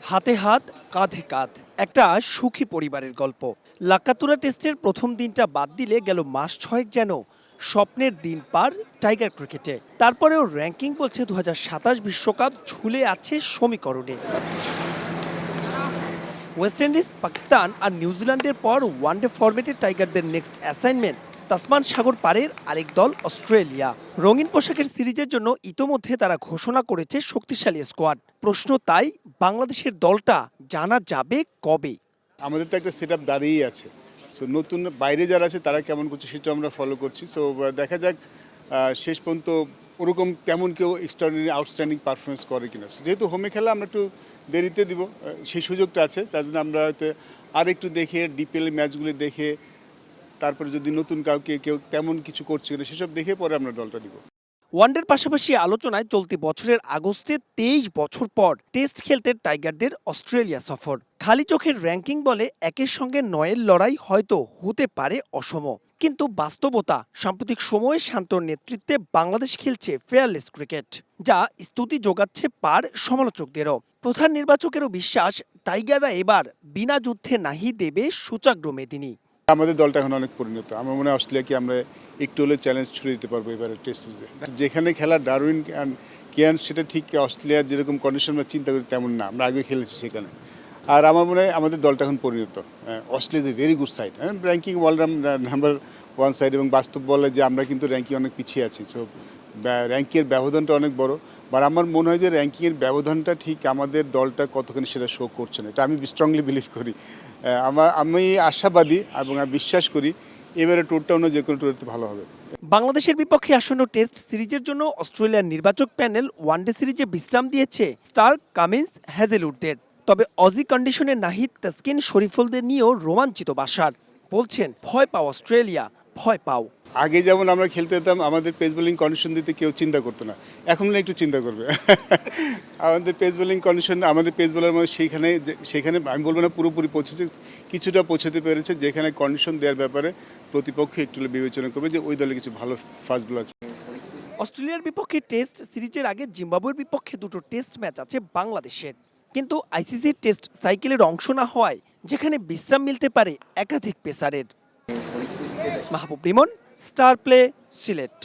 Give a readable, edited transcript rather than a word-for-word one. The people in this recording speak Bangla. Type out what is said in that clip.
হাতে হাত কাঁধে কাঁধ একটা সুখী পরিবারের গল্প। লাক্কাতুরা টেস্টের প্রথম দিনটা বাদ দিলে গেল মাস ছয়েক যেন স্বপ্নের দিন পার টাইগার ক্রিকেটে। তারপরেও র্যাঙ্কিং বলছে 2027 বিশ্বকাপ ঝুলে আছে সমীকরণে। ওয়েস্ট ইন্ডিজ, পাকিস্তান আর নিউজিল্যান্ডের পর ওয়ানডে ফরম্যাটে টাইগারদের নেক্সট অ্যাসাইনমেন্ট তাসমান সাগর পারের আরেক দল অস্ট্রেলিয়া। রঙিন পোশাকের সিরিজের জন্য ইতোমধ্যে তারা ঘোষণা করেছে শক্তিশালী স্কোয়াড। প্রশ্ন তাই, বাংলাদেশের দলটা জানা যাবে কবে? আমাদের তো একটা সেট আপ দাঁড়িয়েই আছে। সো নতুন বাইরে যারা আছে তারা কেমন করছে সেটা আমরা ফলো করছি। সো দেখা যাক শেষ পর্যন্ত ওরকম তেমন কেউ এক্সট্রাঅর্ডিনারি আউটস্ট্যান্ডিং পারফরমেন্স করে কিনা। যেহেতু হোমে খেলা আমরা একটু দেরিতে দিব, সেই সুযোগটা আছে। তার জন্য আমরা হয়তো আর একটু দেখে ডিপিএল ম্যাচগুলি দেখে তারপরে যদি নতুন কাউকে কেউ তেমন কিছু করছে কিনা সেসব দেখে পরে আমরা দলটা দিব। ওয়ানডের পাশাপাশি আলোচনায় চলতি বছরের আগস্টে 23 বছর পর টেস্ট খেলতে টাইগারদের অস্ট্রেলিয়া সফর। খালি চোখের র্যাঙ্কিং বলে একের সঙ্গে 9-এর লড়াই হয়তো হতে পারে অসম, কিন্তু বাস্তবতা সাম্প্রতিক সময়ে শান্তর নেতৃত্বে বাংলাদেশ খেলছে ফেয়ারলেস ক্রিকেট, যা স্তুতি যোগাচ্ছে পার সমালোচকদেরও। প্রধান নির্বাচকেরও বিশ্বাস, টাইগাররা এবার বিনা যুদ্ধে নাহি দেবে সূচাগ্র মেদিনী। আমাদের দলটা এখন অনেক পরিণত। আমার মনে হয় অস্ট্রেলিয়াকে আমরা একটু হলে চ্যালেঞ্জ ছুড়ে দিতে পারবো এবারে টেস্ট সিরিজে। যেখানে খেলা ডারউইন কেয়ার্ন্স, সেটা ঠিক অস্ট্রেলিয়ার যেরকম কন্ডিশন আমরা চিন্তা করি তেমন না, আমরা আগে খেলেছি সেখানে। আর আমার মনে হয় আমাদের দলটা এখন পরিণত। Australia is a very good side, ranking world number 1 side, এবং বাস্তব বলে যে আমরা কিন্তু র্যাঙ্কিং অনেক পিছিয়ে আছি। সো র্যাঙ্কিংয়ের ব্যবধানটা অনেক বড়, বাট আমার মনে হয় যে র্যাঙ্কিংয়ের ব্যবধানটা ঠিক আমাদের দলটা কতখানি সেটা শো করছে না, এটা আমি স্ট্রংলি বিলিভ করি। আমি আশাবাদী এবং আমি বিশ্বাস করি এবারে ট্যুরটা অন্য যে কোনো ট্যুরের ভালো হবে। বাংলাদেশের বিপক্ষে আসন্ন টেস্ট সিরিজের জন্য অস্ট্রেলিয়ার নির্বাচক প্যানেল ওয়ানডে সিরিজে বিশ্রাম দিয়েছে স্টার্ক, কামিন্স, হ্যাজেলউডদের। তবে অজি কন্ডিশনে নাহিদ, তাসকিন, শরীফুলদের নিয়েও রোমাঞ্চিত বাশার। বলছেন, ভয় পাও অস্ট্রেলিয়া, ভয় পাও। আগে যেমন আমরা খেলতে যেতাম, আমাদের পেস বোলিং কন্ডিশন দিতে কেউ চিন্তা করতো না, এখন না একটু চিন্তা করবে। আমাদের পেস বোলিং কন্ডিশন, আমাদের পেস বোলার মধ্যে সেখানে আমি বলবো না পুরোপুরি পৌঁছেছে, কিছুটা পৌঁছাতে পেরেছে, যেখানে কন্ডিশন দেওয়ার ব্যাপারে প্রতিপক্ষ একটু বিবেচনা করবে যে ওই দলে কিছু ভালো ফাস্ট বোলার আছে। অস্ট্রেলিয়ার বিপক্ষে টেস্ট সিরিজের আগে জিম্বাবুয়ের বিপক্ষে দুটো টেস্ট ম্যাচ আছে বাংলাদেশের, কিন্তু আইসিসির টেস্ট সাইকেলের অংশ না হওয়ায় যেখানে বিশ্রাম মিলতে পারে একাধিক পেসারের। মাহবুব রিমন, স্টার প্লে, সিলেট।